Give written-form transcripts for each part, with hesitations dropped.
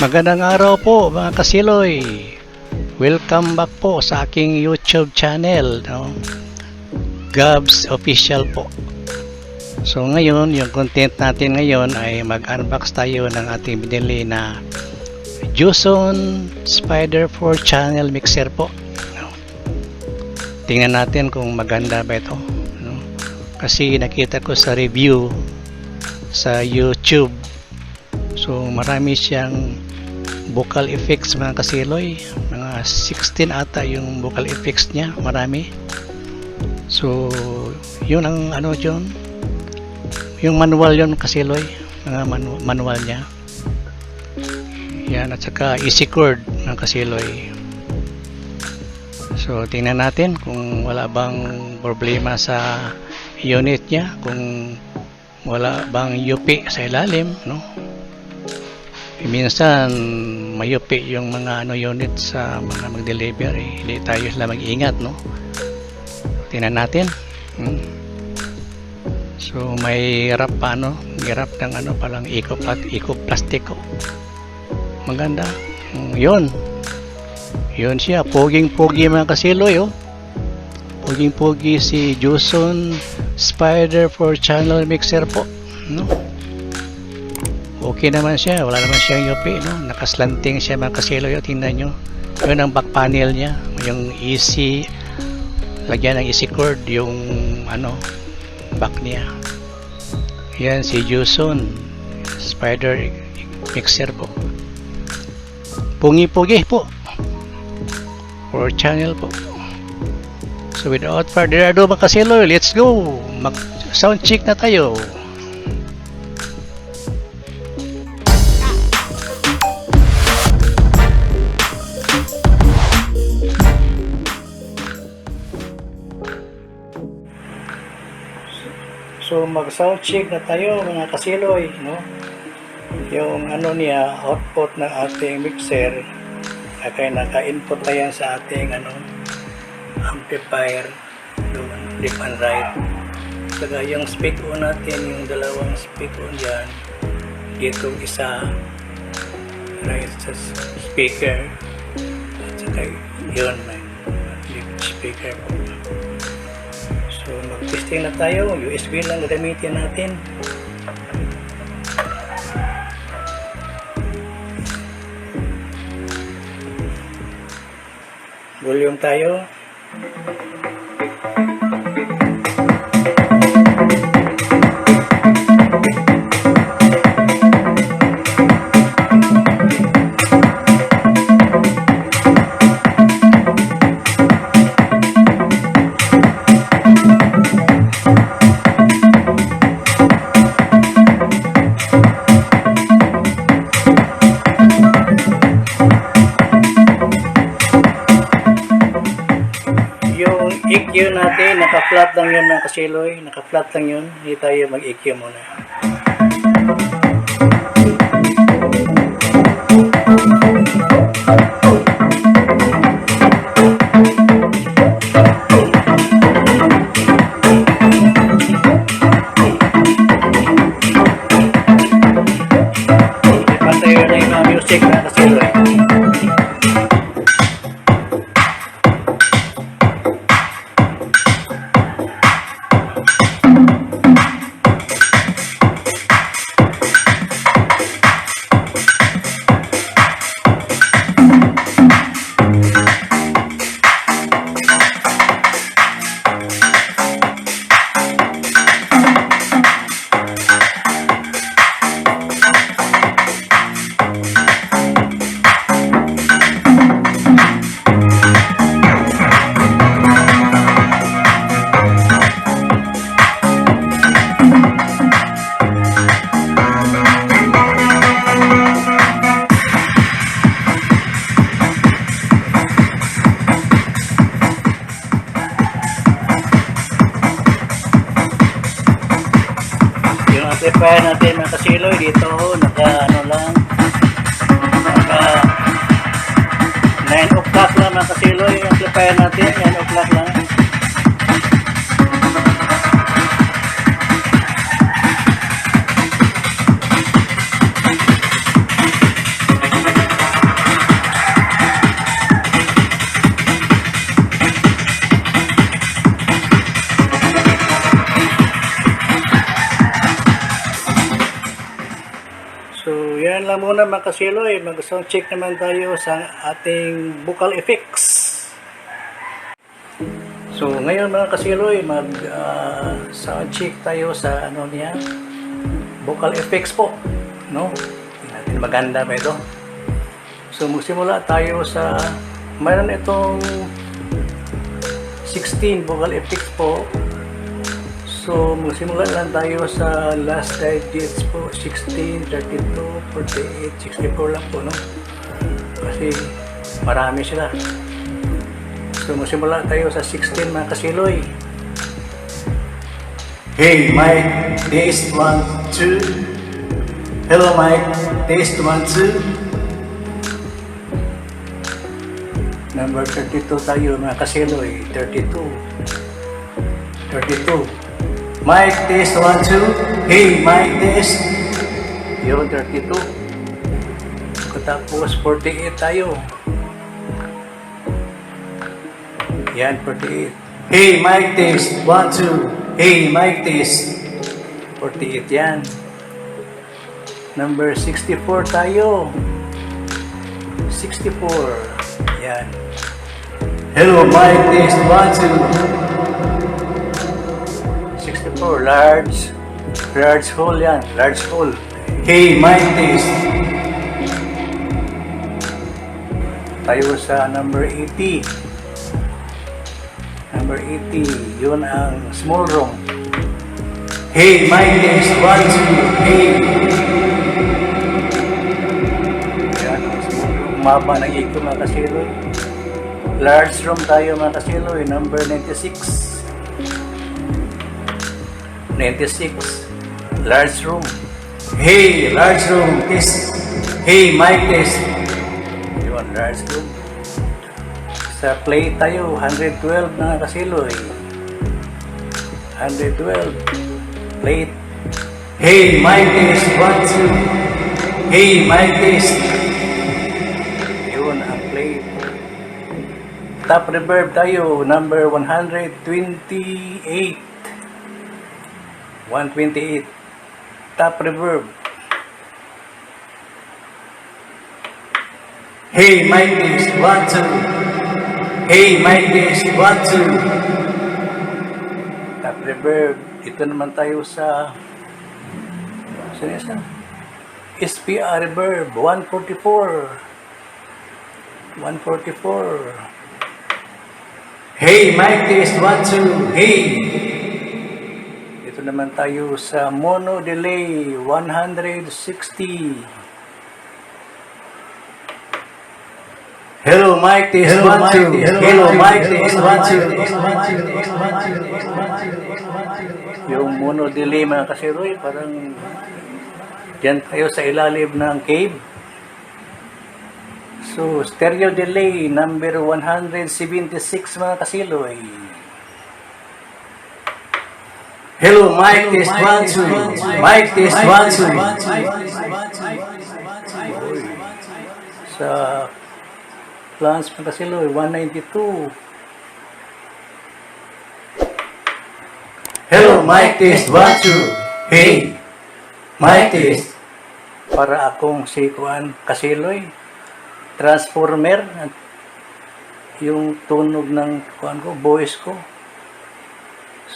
Magandang araw po mga kasiloy. Welcome back po sa aking YouTube channel, no? Gabs Official po. So ngayon, yung content natin ngayon ay mag-unbox tayo ng ating binili na Juson Spider 4 channel mixer po, no? Tingnan natin kung maganda ba ito, no? Kasi nakita ko sa review sa YouTube. So marami siyang vocal effects mga kasiloy, mga 16 ata yung vocal effects niya, marami. So yun ang ano yun, yung manual yun kasiloy, mga manual niya yan, at saka easy chord mga kasiloy. So tingnan natin kung wala bang problema sa unit niya, kung wala bang UP sa ilalim, no? Minsan mayupi yung mga unit sa mga mag-deliver, hindi tayo sila mag-ingat, no? Tingnan natin. So may wrap pa, hirap ng palang eco plastiko. Maganda. Yun siya, poging-pogi mga kasiloy, oh. Poging-pogi si Juson Spider 4 channel mixer po, no? Okay naman siya, wala naman siyang UP, no? Nakaslanting siya mga kasiloy, tingnan nyo. Yun ang back panel niya, yung easy, lagyan ng easy chord, yung back niya. Yan si Juson Spider mixer po. Pungi-pugi po. 4 channel po. So without further ado mga kasiloy, let's go! Mag sound check na tayo. So mag-sound check na tayo mga kasiloy, no? Yung niya, output ng ating mixer ay naka-input na yan sa ating amplifier doon, left and right. Saka yung speak on natin, yung dalawang speak on yan, dito isa right sa speaker, at saka yun may speaker po. So mag-testing na tayo, USB lang gagamitin natin. Volume tayo. EQ natin, naka-flat lang yun mga kasiloy, naka-flat lang yun, hindi tayo mag-EQ muna. Patayo na yung mga music mga kasiloy. Amplifier natin mga kasiloy dito, naka 9 o'clock lang mga kasiloy, amplifier natin 9 o'clock lang. yan lang muna mga kasiloy. Mag-sound check naman tayo sa ating vocal effects. So ngayon mga kasiloy, sound check tayo sa ano niya, vocal effects po, no? Tingnan natin maganda ba ito. So magsimula tayo sa, mayroon itong 16 vocal effects po. So magsimula lang tayo sa last digits po, 16, 32, 48, 64 lang po, no? Kasi marami sila. So magsimula tayo sa 16 mga kasiloy. Hey Mike, test 1, 2. Hello Mike, test 1, 2. Number 32 tayo mga kasiloy, 32. Mike, test 1, 2. Hey Mike, test. Yun, 32. Tapos 48 tayo. Yan, 48. Hey Mike, test 1, 2. Hey Mike, test. 48 yan. Number 64 tayo. 64. Yan. Hello Mike, test 1, 2. 64, large hole yan, large hole. Hey Mike, test. Tayo sa number 80. Number 80, yun ang small room. Hey Mike, test 1, 2. Hey. Yan ang small room. Umaba ng iko mga kasiloy. Large room tayo mga kasiloy, number 96. 96, large room. Hey, large room, test. Hey, mic test. Yun, large room. Sa play tayo, 112 na kasiloy. 112, plate. Hey, mic test, 1, 2. Hey, mic test. Yun, ang plate. Top reverb tayo, number 128. 128. Top reverb. Hey, mic test, 1, 2. Hey, mic test, 1, 2. Top reverb. Ito naman tayo sa SPR reverb, 144. 144. Hey, mic test, 1, 2. Hey. Ito naman tayo sa mono delay, 160. Hello mic test, 1, 2. Hello mic test, 1, 2. Yung mono delay mga kasiroy, parang dyan tayo sa ilalim ng cave. So stereo delay, number 176 mga kasiloy. Hello, mic test 1, 2. Mic test 1, 2. Sa plans pa kasi 192. Hello, mic test 1, 2. Hey, mic test. Para akong si Kuan Kasiloy, transformer, yung tunog ng Kuan ko, voice ko.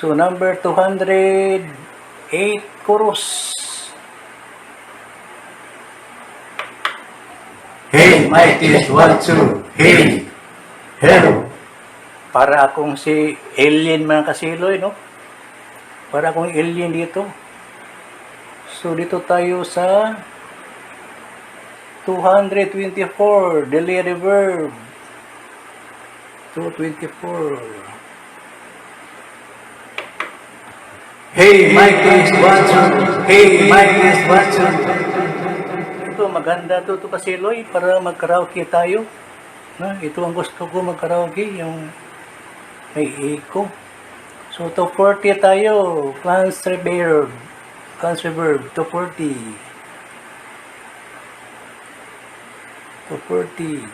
So number 208, chorus. Hey, mic test 1, 2. Hey, hello. Para akong si alien mga kasiloy, no? Para akong alien dito. So dito tayo sa 224, delay reverb. 224. Hey, mic test 1, 2. Hey, mic test 1, 2. Ito, maganda to kasiloy para mag-karaoke tayo. Ito ang gusto ko mag-karaoke, yung may echo. So, 240 tayo. Plans reverb. 240. 240.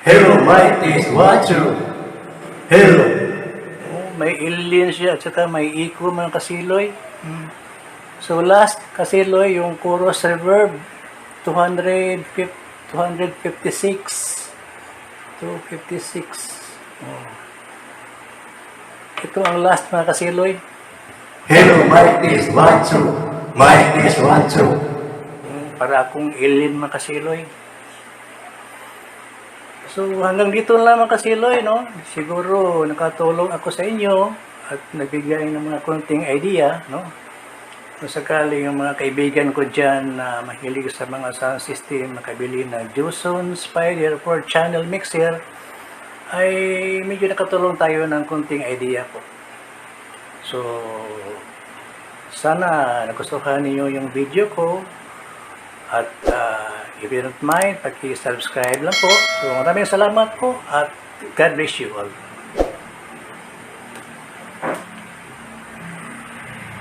Hello, mic test 1, 2. Hello. May alien siya at saka may echo mga kasiloy. So last kasiloy yung chorus reverb 256. Oh. Ito ang last mga kasiloy. Hello, mic test, 1, 2. Mic test, 1, 2. Para akong alien mga kasiloy. So hanggang dito lang mga kasiloy, no? Siguro nakatulong ako sa inyo at nagbigay ng mga konting idea, no? Kung sakali yung mga kaibigan ko dyan na mahilig sa mga sound system, makabili ng Juson Spider 4 channel mixer, ay medyo nakatulong tayo ng konting idea po. So, sana nagustuhan niyo yung video ko at if you don't mind, paki-subscribe lang po. So, maraming salamat po at God bless you all.